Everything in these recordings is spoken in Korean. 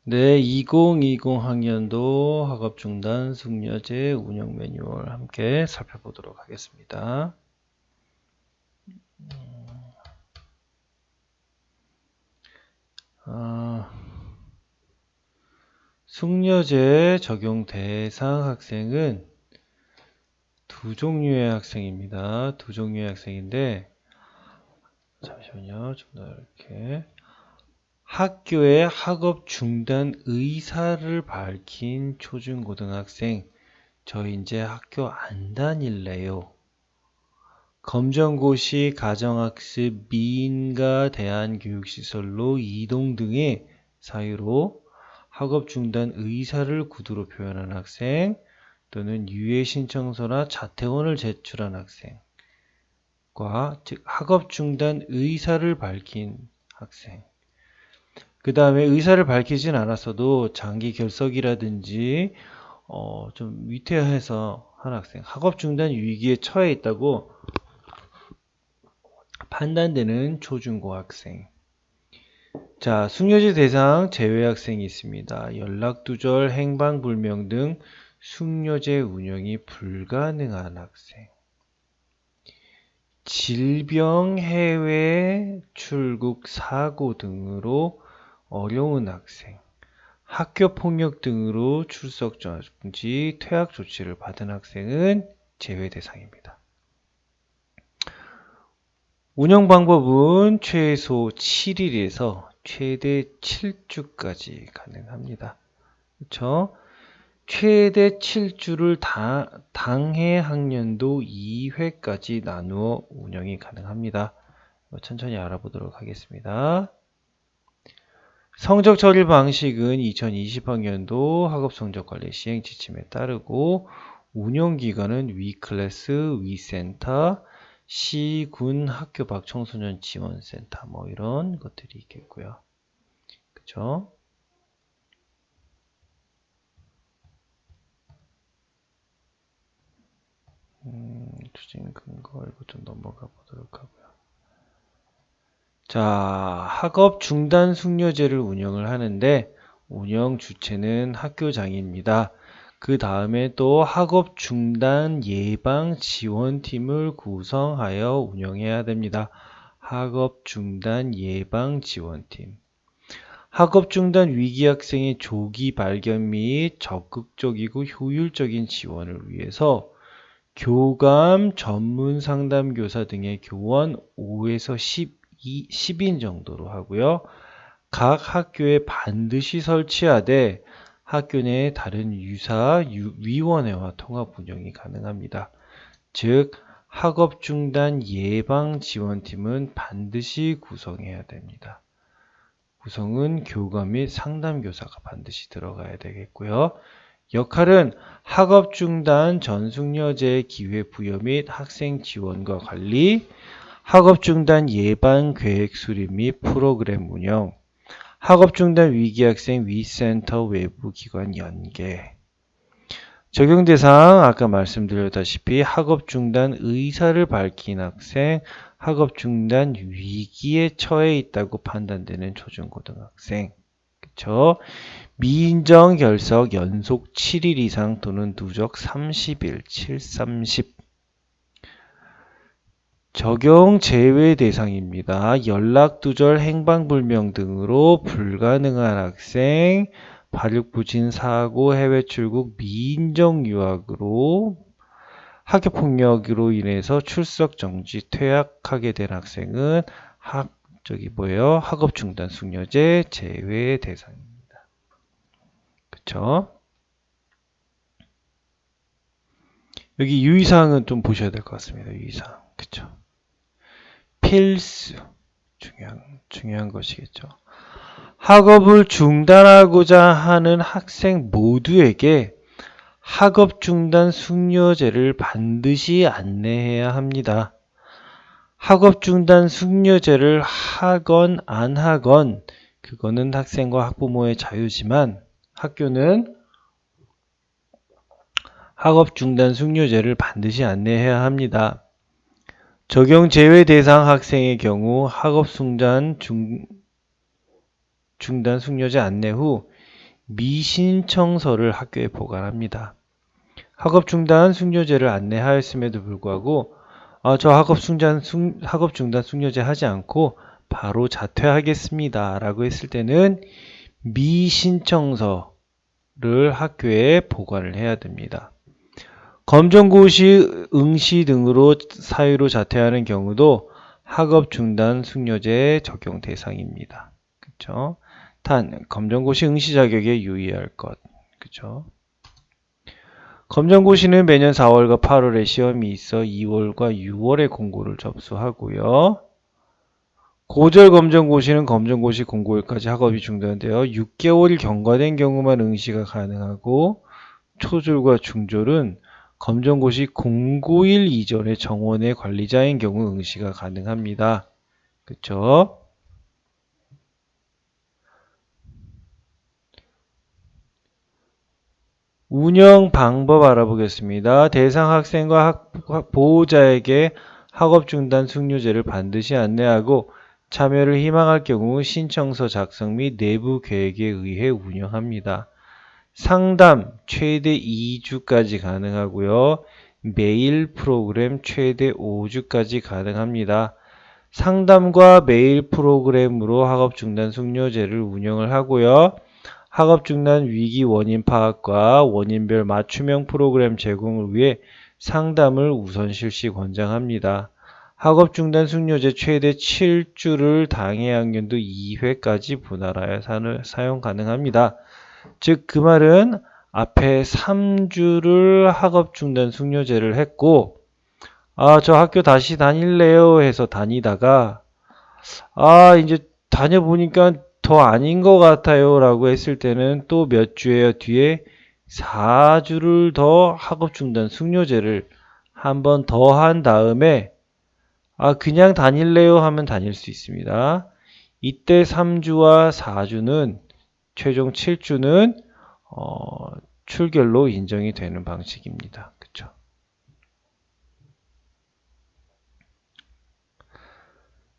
네, 2020 학년도 학업중단 숙려제 운영 매뉴얼 함께 살펴보도록 하겠습니다. 숙려제 적용 대상 학생은 두 종류의 학생입니다. 두 종류의 학생인데, 잠시만요. 좀 더 이렇게. 학교의 학업 중단 의사를 밝힌 초중고등학생, 저 이제 학교 안 다닐래요. 검정고시, 가정학습, 미인가 대안교육시설로 이동 등의 사유로 학업 중단 의사를 구두로 표현한 학생, 또는 유예 신청서나 자퇴원을 제출한 학생과, 즉 학업 중단 의사를 밝힌 학생. 그 다음에 의사를 밝히진 않았어도 장기 결석이라든지 좀 위태해서 한 학생, 학업 중단 위기에 처해 있다고 판단되는 초중고 학생. 자, 숙려제 대상 제외 학생이 있습니다. 연락두절, 행방불명 등 숙려제 운영이 불가능한 학생. 질병, 해외, 출국, 사고 등으로 어려운 학생. 학교 폭력 등으로 출석 정지, 퇴학 조치를 받은 학생은 제외 대상입니다. 운영 방법은 최소 7일에서 최대 7주까지 가능합니다. 그렇죠? 최대 7주를 당해 학년도 2회까지 나누어 운영이 가능합니다. 천천히 알아보도록 하겠습니다. 성적 처리 방식은 2020학년도 학업성적관리 시행 지침에 따르고 운영기관은 위클래스, 위센터, 시, 군, 학교 밖 청소년 지원센터 뭐 이런 것들이 있겠고요. 그죠? 추진 근거 이거 좀 넘어가 보도록 하고요. 자, 학업 중단 숙려제를 운영을 하는데 운영 주체는 학교장입니다. 그 다음에 또 학업 중단 예방 지원팀을 구성하여 운영해야 됩니다. 학업 중단 예방 지원팀. 학업 중단 위기 학생의 조기 발견 및 적극적이고 효율적인 지원을 위해서 교감, 전문 상담교사 등의 교원 5에서 10인 정도로 하고요. 각 학교에 반드시 설치하되 학교 내에 다른 유사 위원회와 통합 운영이 가능합니다. 즉 학업 중단 예방 지원팀은 반드시 구성해야 됩니다. 구성은 교감 및 상담교사가 반드시 들어가야 되겠고요. 역할은 학업 중단 전숙려제 기회 부여 및 학생 지원과 관리, 학업 중단 예방 계획 수립 및 프로그램 운영, 학업 중단 위기 학생 위센터 외부 기관 연계. 적용 대상 아까 말씀드렸다시피 학업 중단 의사를 밝힌 학생, 학업 중단 위기에 처해 있다고 판단되는 초중고등학생. 그쵸? 미인정 결석 연속 7일 이상 또는 누적 30일, 730. 적용 제외 대상입니다. 연락두절, 행방불명 등으로 불가능한 학생, 발육부진 사고, 해외 출국, 미인정 유학으로 학교폭력으로 인해서 출석 정지, 퇴학하게 된 학생은 학업 중단 숙려제 제외 대상입니다. 그쵸? 여기 유의사항은 좀 보셔야 될 것 같습니다. 유의사항. 그쵸? 필수. 중요한 것이겠죠. 학업을 중단하고자 하는 학생 모두에게 학업 중단 숙려제를 반드시 안내해야 합니다. 학업 중단 숙려제를 하건 안 하건 그거는 학생과 학부모의 자유지만 학교는 학업 중단 숙려제를 반드시 안내해야 합니다. 적용 제외 대상 학생의 경우 학업 중단 숙려제 안내 후 미신청서를 학교에 보관합니다. 학업 중단 숙려제를 안내하였음에도 불구하고 저 학업 중단 숙려제 하지 않고 바로 자퇴하겠습니다 라고 했을 때는 미신청서를 학교에 보관을 해야 됩니다. 검정고시, 응시 등으로 사유로 자퇴하는 경우도 학업 중단 숙려제 적용 대상입니다. 그쵸? 단, 검정고시 응시 자격에 유의할 것. 그쵸? 검정고시는 매년 4월과 8월에 시험이 있어 2월과 6월에 공고를 접수하고요. 고졸 검정고시는 검정고시 공고일까지 학업이 중단되어 6개월 경과된 경우만 응시가 가능하고 초졸과 중졸은 검정고시 공고일 이전에 정원의 관리자인 경우 응시가 가능합니다. 그쵸? 운영 방법 알아보겠습니다. 대상 학생과 보호자에게 학업 중단 숙려제를 반드시 안내하고 참여를 희망할 경우 신청서 작성 및 내부 계획에 의해 운영합니다. 상담 최대 2주까지 가능하고요. 메일 프로그램 최대 5주까지 가능합니다. 상담과 메일 프로그램으로 학업 중단 숙려제를 운영을 하고요. 학업 중단 위기 원인 파악과 원인별 맞춤형 프로그램 제공을 위해 상담을 우선 실시 권장합니다. 학업 중단 숙려제 최대 7주를 당해 학년도 2회까지 분할하여 사용 가능합니다. 즉 그 말은 앞에 3주를 학업 중단 숙려제를 했고 저 학교 다시 다닐래요 해서 다니다가 이제 다녀보니까 더 아닌 것 같아요 라고 했을 때는 또 몇 주예요? 뒤에 4주를 더 학업 중단 숙려제를 한 번 더 한 다음에 그냥 다닐래요 하면 다닐 수 있습니다. 이때 3주와 4주는 최종 7주는 출결로 인정이 되는 방식입니다. 그쵸?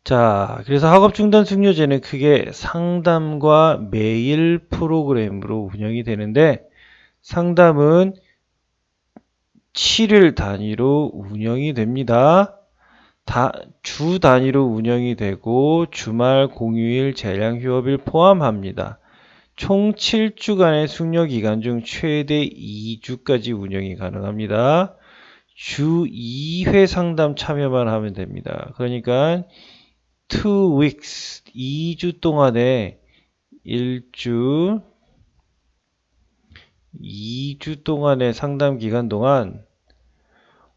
자, 그래서 학업 중단 숙려제는 크게 상담과 메일 프로그램으로 운영이 되는데 상담은 7일 단위로 운영이 됩니다. 주 단위로 운영이 되고 주말 공휴일 재량 휴업일 포함합니다. 총 7주간의 숙려 기간 중 최대 2주까지 운영이 가능합니다. 주 2회 상담 참여만 하면 됩니다. 그러니까 2 weeks, 2주 동안에 1주, 2주 동안의 상담 기간 동안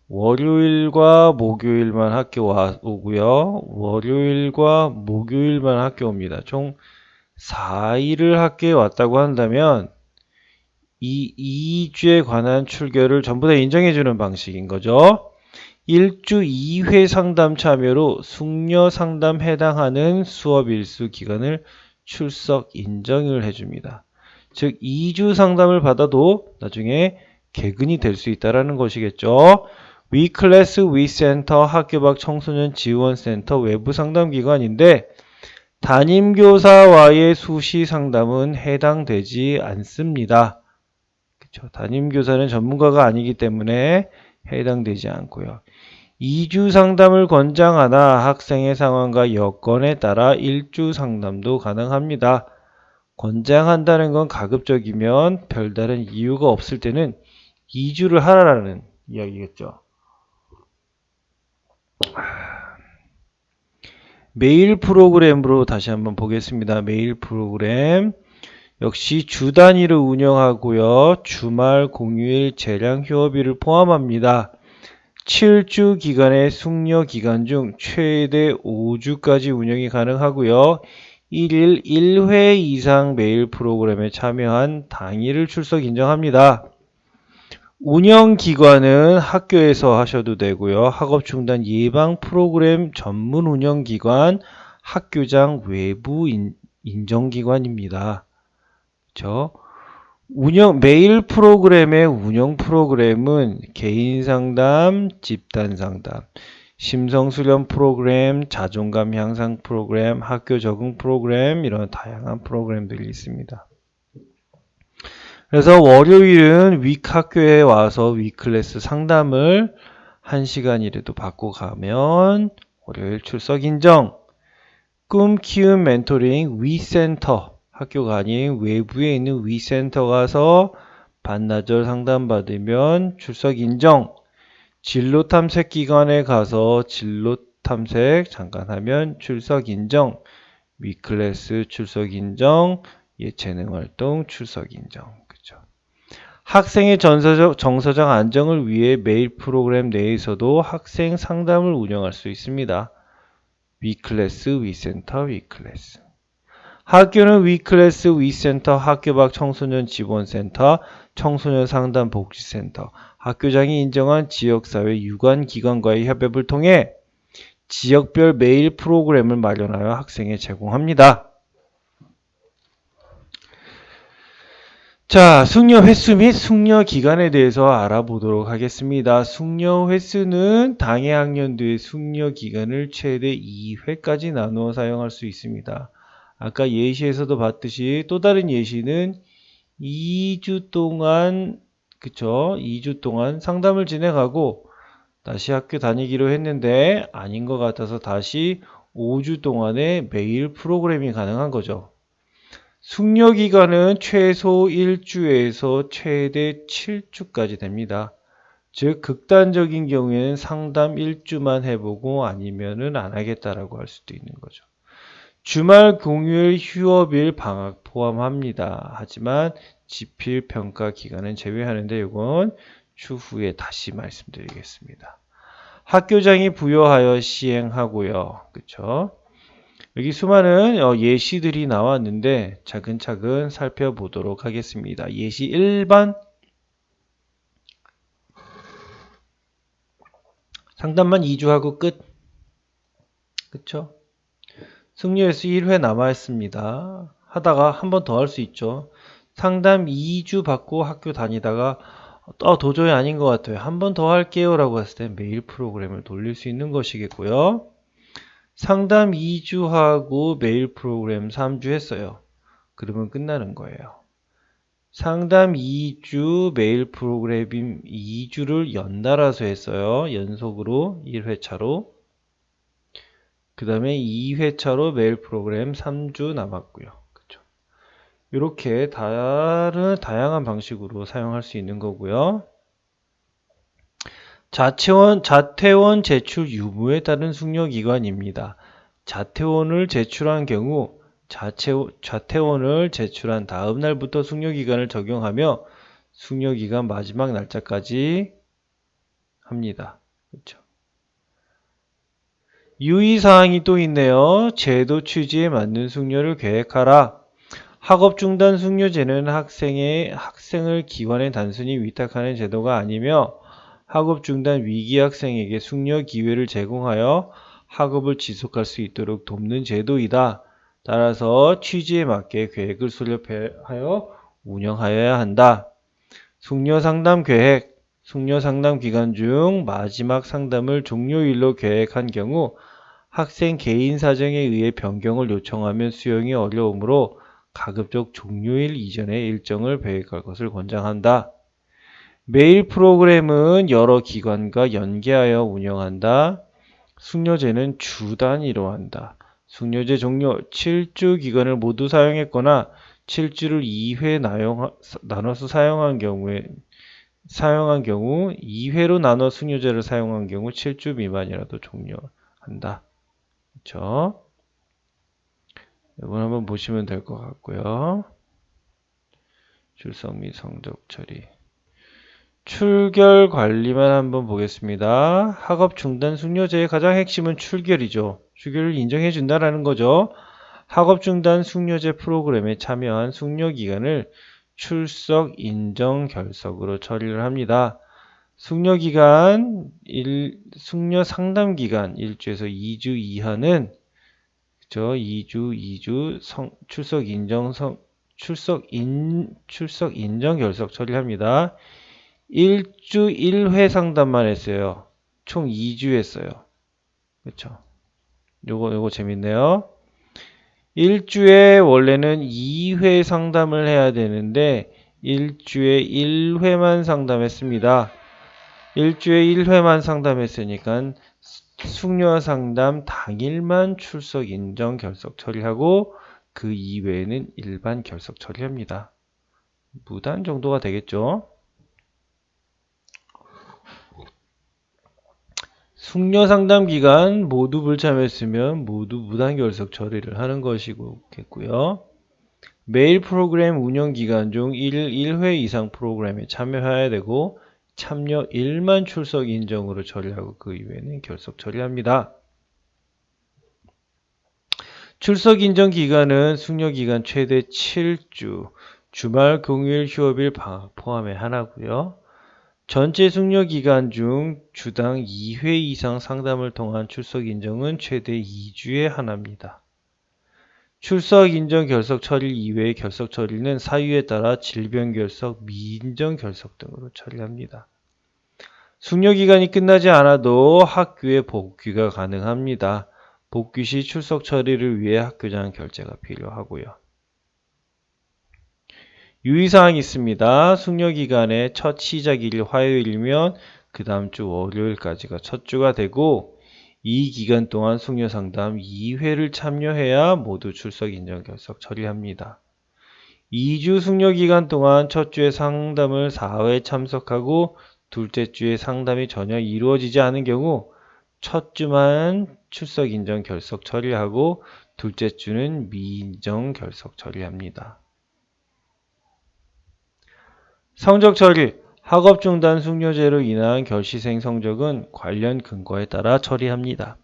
월요일과 목요일만 학교 오고요. 월요일과 목요일만 학교 옵니다. 총 4일을 학교에 왔다고 한다면 이 2주에 관한 출결을 전부 다 인정해주는 방식인 거죠. 1주 2회 상담 참여로 숙려 상담 해당하는 수업 일수 기간을 출석 인정을 해줍니다. 즉 2주 상담을 받아도 나중에 개근이 될 수 있다는 것이겠죠. 위클래스 위센터 학교 밖 청소년 지원센터 외부 상담 기관인데 담임교사와의 수시 상담은 해당되지 않습니다. 그쵸? 담임교사는 전문가가 아니기 때문에 해당되지 않고요. 2주 상담을 권장하나 학생의 상황과 여건에 따라 1주 상담도 가능합니다. 권장한다는 건 가급적이면 별다른 이유가 없을 때는 2주를 하라는 이야기겠죠. 메일 프로그램으로 다시 한번 보겠습니다. 메일 프로그램 역시 주 단위로 운영하고요. 주말 공휴일 재량 휴업일을 포함합니다. 7주 기간의 숙려 기간 중 최대 5주까지 운영이 가능하고요. 1일 1회 이상 메일 프로그램에 참여한 당일을 출석 인정합니다. 운영기관은 학교에서 하셔도 되고요. 학업중단 예방 프로그램 전문 운영기관, 학교장 외부 인정기관입니다. 그렇죠? 메일 프로그램의 운영 프로그램은 개인 상담, 집단 상담, 심성 수련 프로그램, 자존감 향상 프로그램, 학교 적응 프로그램 이런 다양한 프로그램들이 있습니다. 그래서 월요일은 학교에 와서 위클래스 상담을 1시간이라도 받고 가면 월요일 출석 인정. 꿈 키움 멘토링 위센터, 학교가 아닌 외부에 있는 위센터 가서 반나절 상담받으면 출석 인정. 진로 탐색 기관에 가서 진로 탐색 잠깐 하면 출석 인정. 위클래스 출석 인정. 예체능 활동 출석 인정. 그죠? 학생의 정서적 안정을 위해 매일 프로그램 내에서도 학생 상담을 운영할 수 있습니다. 위클래스, 위센터, 위클래스. 학교는 위클래스, 위센터, 학교 밖 청소년 지원센터, 청소년 상담 복지센터, 학교장이 인정한 지역사회 유관기관과의 협업을 통해 지역별 메일 프로그램을 마련하여 학생에 제공합니다. 자, 숙려 횟수 및 숙려 기간에 대해서 알아보도록 하겠습니다. 숙려 횟수는 당해 학년도의 숙려 기간을 최대 2회까지 나누어 사용할 수 있습니다. 아까 예시에서도 봤듯이 또 다른 예시는 2주 동안, 그쵸? 2주 동안 상담을 진행하고 다시 학교 다니기로 했는데 아닌 것 같아서 다시 5주 동안의 매일 프로그램이 가능한 거죠. 숙려 기간은 최소 1주에서 최대 7주까지 됩니다. 즉 극단적인 경우에는 상담 1주만 해보고 아니면은 안 하겠다라고 할 수도 있는 거죠. 주말, 공휴일, 휴업일, 방학 포함합니다. 하지만 지필 평가 기간은 제외하는데 이건 추후에 다시 말씀드리겠습니다. 학교장이 부여하여 시행하고요. 그쵸? 여기 수많은 예시들이 나왔는데 차근차근 살펴보도록 하겠습니다. 예시 1번 상담만 2주 하고 끝. 그쵸? 승려 횟수 1회 남아있습니다. 하다가 한 번 더 할 수 있죠. 상담 2주 받고 학교 다니다가 도저히 아닌 것 같아요. 한 번 더 할게요 라고 했을 때 메일 프로그램을 돌릴 수 있는 것이겠고요. 상담 2주 하고 메일 프로그램 3주 했어요. 그러면 끝나는 거예요. 상담 2주, 메일 프로그램 2주를 연달아서 했어요. 연속으로 1회차로. 그 다음에 2회차로 메일 프로그램 3주 남았고요. 그쵸? 이렇게 다양한 방식으로 사용할 수 있는 거고요. 자퇴원 제출 유무에 따른 숙려기간입니다. 자퇴원을 제출한 경우 자퇴원을 제출한 다음 날부터 숙려기간을 적용하며 숙려기간 마지막 날짜까지 합니다. 그렇죠? 유의사항이 또 있네요. 제도 취지에 맞는 숙려를 계획하라. 학업 중단 숙려제는 학생을 기관에 단순히 위탁하는 제도가 아니며 학업 중단 위기 학생에게 숙려 기회를 제공하여 학업을 지속할 수 있도록 돕는 제도이다. 따라서 취지에 맞게 계획을 수립하여 운영하여야 한다. 숙려 상담 계획. 숙려 상담 기간 중 마지막 상담을 종료일로 계획한 경우 학생 개인 사정에 의해 변경을 요청하면 수용이 어려우므로 가급적 종료일 이전에 일정을 계획할 것을 권장한다. 메일 프로그램은 여러 기관과 연계하여 운영한다. 숙려제는 주 단위로 한다. 숙려제 종료 7주 기간을 모두 사용했거나 7주를 2회 나눠서 사용한 경우 2회로 나눠 숙려제를 사용한 경우 7주 미만이라도 종료한다. 그렇죠? 이건 한번 보시면 될 것 같고요. 출석 및 성적 처리. 출결 관리만 한번 보겠습니다. 학업 중단 숙려제의 가장 핵심은 출결이죠. 출결을 인정해 준다라는 거죠. 학업 중단 숙려제 프로그램에 참여한 숙려 기간을 출석 인정 결석으로 처리를 합니다. 숙려 상담 기간 1주에서 2주 이하는 그죠? 2주 출석 인정 결석 처리합니다. 1주 1회 상담만 했어요. 총 2주 했어요. 그쵸? 요거 재밌네요. 1주에 원래는 2회 상담을 해야 되는데 일주에 1회만 상담했습니다. 일주에 1회만 상담했으니까 숙려 상담 당일만 출석 인정 결석 처리하고 그 이외에는 일반 결석 처리합니다. 무단 정도가 되겠죠. 숙려 상담 기간 모두 불참했으면 모두 무단 결석 처리를 하는 것이겠고요. 매일 프로그램 운영 기간 중 1회 이상 프로그램에 참여해야 되고 참여 1만 출석 인정으로 처리하고 그 이외에는 결석 처리합니다. 출석 인정 기간은 숙려 기간 최대 7주, 주말 공휴일 휴업일 방학 포함에 하나고요. 전체 숙려 기간 중 주당 2회 이상 상담을 통한 출석 인정은 최대 2주에 하나입니다. 출석 인정 결석 처리 이외의 결석 처리는 사유에 따라 질병 결석, 미인정 결석 등으로 처리합니다. 숙려 기간이 끝나지 않아도 학교에 복귀가 가능합니다. 복귀 시 출석 처리를 위해 학교장 결재가 필요하고요. 유의사항이 있습니다. 숙려 기간의 첫 시작일이 화요일이면 그 다음 주 월요일까지가 첫 주가 되고 이 기간 동안 숙려 상담 2회를 참여해야 모두 출석 인정 결석 처리합니다. 2주 숙려 기간 동안 첫 주에 상담을 4회 참석하고 둘째 주에 상담이 전혀 이루어지지 않은 경우 첫 주만 출석 인정 결석 처리하고 둘째 주는 미인정 결석 처리합니다. 성적 처리, 학업 중단 숙려제로 인한 결시생 성적은 관련 근거에 따라 처리합니다.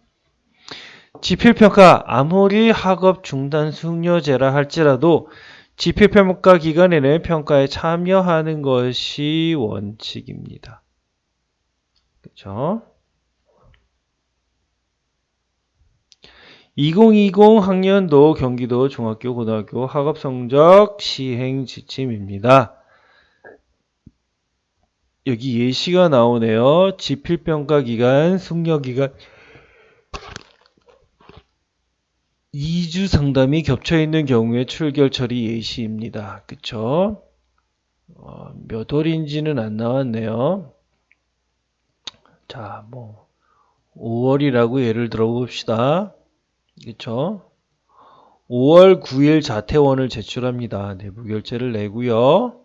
지필평가, 아무리 학업 중단 숙려제라 할지라도 지필평가 기간에는 평가에 참여하는 것이 원칙입니다. 그렇죠? 2020 학년도 경기도 중학교 고등학교 학업성적 시행 지침입니다. 여기 예시가 나오네요. 지필평가 기간, 숙려 기간 2주 상담이 겹쳐 있는 경우에 출결 처리 예시입니다. 그쵸? 몇 월인지는 안 나왔네요. 자, 5월이라고 예를 들어 봅시다. 그쵸? 5월 9일 자퇴원을 제출합니다. 내부 결제를 내고요.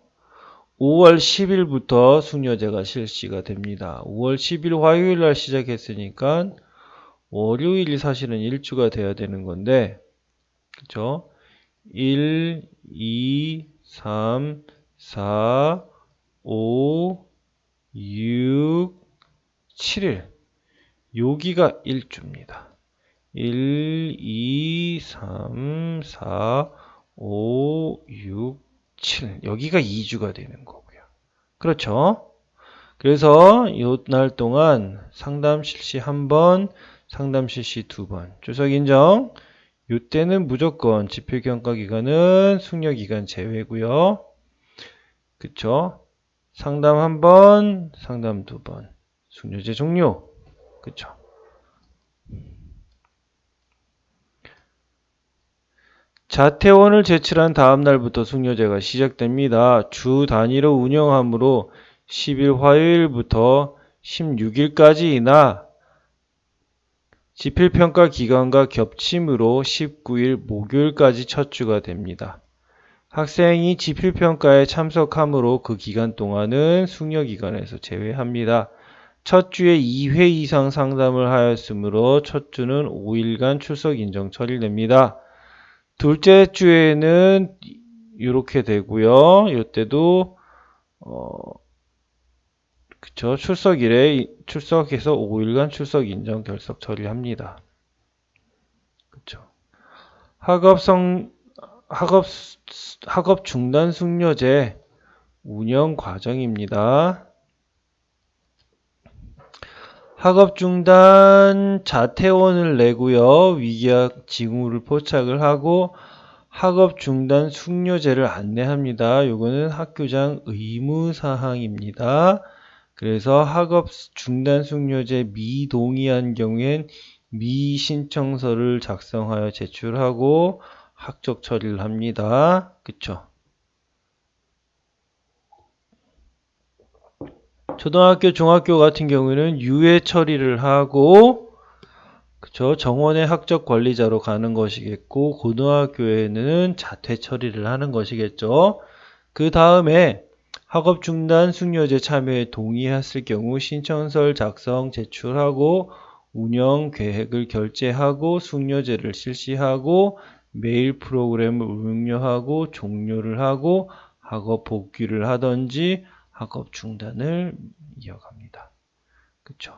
5월 10일부터 숙려제가 실시가 됩니다. 5월 10일 화요일 날 시작했으니까 월요일이 사실은 1주가 돼야 되는 건데, 그쵸? 1, 2, 3, 4, 5, 6, 7일. 여기가 1주입니다. 1, 2, 3, 4, 5, 6, 7. 여기가 2주가 되는 거고요. 그렇죠? 그래서 이날 동안 상담 실시 1번, 상담 실시 2번. 출석 인정. 이때는 무조건 지필평가 기간은 숙려 기간 제외고요. 그쵸? 상담 1번, 상담 2번. 숙려제 종료. 그쵸? 자퇴원을 제출한 다음 날부터 숙려제가 시작됩니다. 주 단위로 운영하므로 10일 화요일부터 16일까지이나 지필평가 기간과 겹침으로 19일 목요일까지 첫 주가 됩니다. 학생이 지필평가에 참석하므로 그 기간 동안은 숙려기간에서 제외합니다. 첫 주에 2회 이상 상담을 하였으므로 첫 주는 5일간 출석 인정 처리됩니다. 둘째 주에는 이렇게 되고요. 이때도 그쵸, 출석일에 출석해서 5일간 출석 인정 결석 처리합니다. 그쵸. 학업 중단 숙려제 운영 과정입니다. 학업 중단 자퇴원을 내고요. 위계학 징후를 포착을 하고 학업 중단 숙려제를 안내합니다. 요거는 학교장 의무사항입니다. 그래서 학업 중단 숙려제 미동의한 경우엔 미신청서를 작성하여 제출하고 학적 처리를 합니다. 그쵸? 초등학교, 중학교 같은 경우에는 유예 처리를 하고, 그쵸? 정원의 학적 관리자로 가는 것이겠고, 고등학교에는 자퇴 처리를 하는 것이겠죠. 그 다음에 학업 중단 숙려제 참여에 동의했을 경우 신청서를 작성, 제출하고 운영 계획을 결제하고 숙려제를 실시하고 메일 프로그램을 운영하고 종료를 하고 학업 복귀를 하든지 학업 중단을 이어갑니다. 그쵸?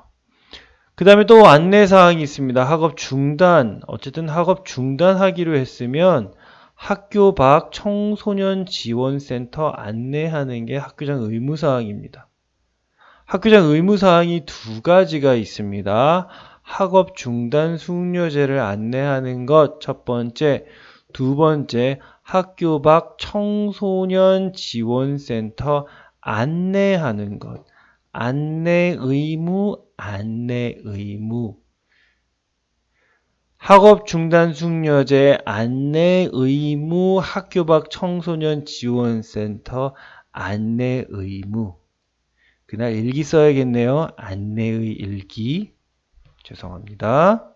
그 다음에 또 안내사항이 있습니다. 학업 중단, 어쨌든 학업 중단하기로 했으면 학교 밖 청소년 지원센터 안내하는 게 학교장 의무사항입니다. 학교장 의무사항이 두 가지가 있습니다. 학업 중단 숙려제를 안내하는 것, 첫 번째. 두 번째, 학교 밖 청소년 지원센터 안내하는 것. 안내 의무, 안내 의무. 학업 중단 숙려제 안내 의무 학교 밖 청소년 지원센터 안내 의무. 그날 일기 써야겠네요. 안내의 일기. 죄송합니다.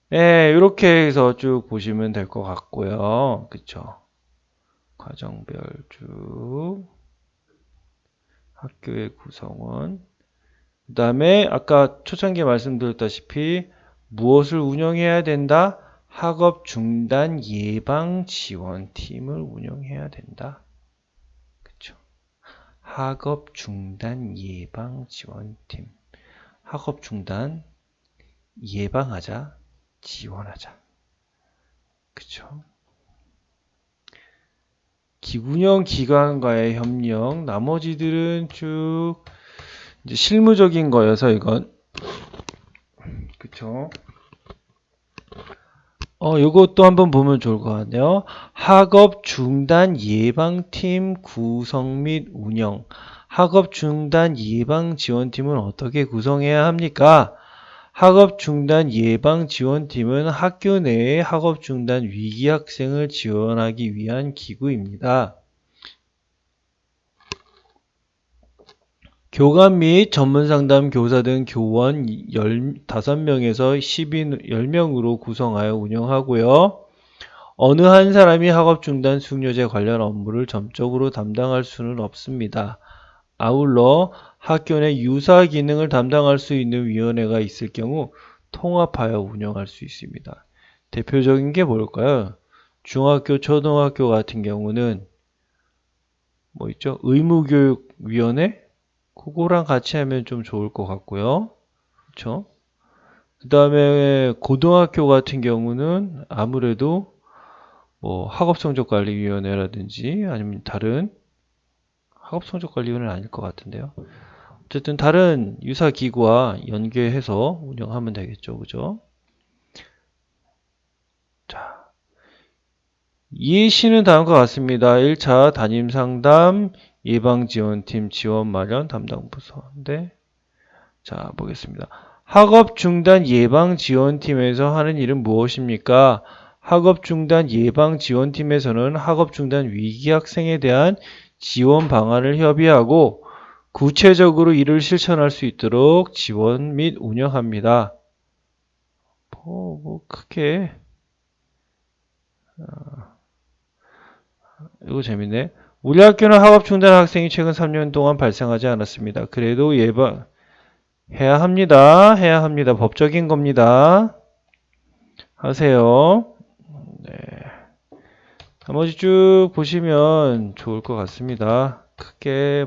네, 이렇게 해서 쭉 보시면 될 것 같고요. 그쵸? 과정별 쭉 학교의 구성원. 그 다음에 아까 초창기에 말씀드렸다시피 무엇을 운영해야 된다? 학업 중단 예방 지원팀을 운영해야 된다. 그쵸? 학업 중단 예방 지원팀. 학업 중단 예방하자, 지원하자. 그쵸? 기운형 기관과의 협력, 나머지들은 쭉 이제 실무적인 거여서 이건 그쵸? 요것도 한번 보면 좋을 것 같네요. 학업 중단 예방팀 구성 및 운영. 학업 중단 예방 지원팀은 어떻게 구성해야 합니까? 학업 중단 예방 지원팀은 학교 내에 학업 중단 위기 학생을 지원하기 위한 기구입니다. 교감 및 전문상담 교사 등 교원 15명에서 10명으로 구성하여 운영하고요. 어느 한 사람이 학업 중단 숙려제 관련 업무를 전적으로 담당할 수는 없습니다. 아울러 학교 내 유사 기능을 담당할 수 있는 위원회가 있을 경우 통합하여 운영할 수 있습니다. 대표적인 게 뭘까요? 중학교, 초등학교 같은 경우는 뭐 있죠? 의무교육위원회? 그거랑 같이 하면 좀 좋을 것 같고요. 그렇죠? 그 다음에 고등학교 같은 경우는 아무래도 뭐 학업성적관리위원회라든지 아니면 다른 학업성적관리위원회는 아닐 것 같은데요. 어쨌든 다른 유사기구와 연계해서 운영하면 되겠죠. 그죠? 자, 예시는 다음과 같습니다. 1차 담임상담 예방지원팀 지원 마련 담당 부서인데 자, 보겠습니다. 학업 중단 예방 지원팀에서 하는 일은 무엇입니까? 학업 중단 예방 지원팀에서는 학업 중단 위기 학생에 대한 지원 방안을 협의하고 구체적으로 이를 실천할 수 있도록 지원 및 운영합니다. 크게 이거 재밌네. 우리 학교는 학업 중단 학생이 최근 3년 동안 발생하지 않았습니다. 그래도 해야 합니다. 해야 합니다. 법적인 겁니다. 하세요. 네. 나머지 쭉 보시면 좋을 것 같습니다. 크게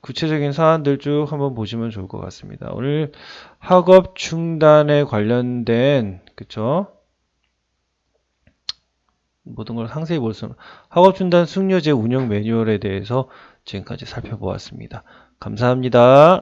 구체적인 사안들 쭉 한번 보시면 좋을 것 같습니다. 오늘 학업 중단에 관련된 그쵸? 모든 걸 상세히 볼 수는 학업 중단 숙려제 운영 매뉴얼에 대해서 지금까지 살펴보았습니다. 감사합니다.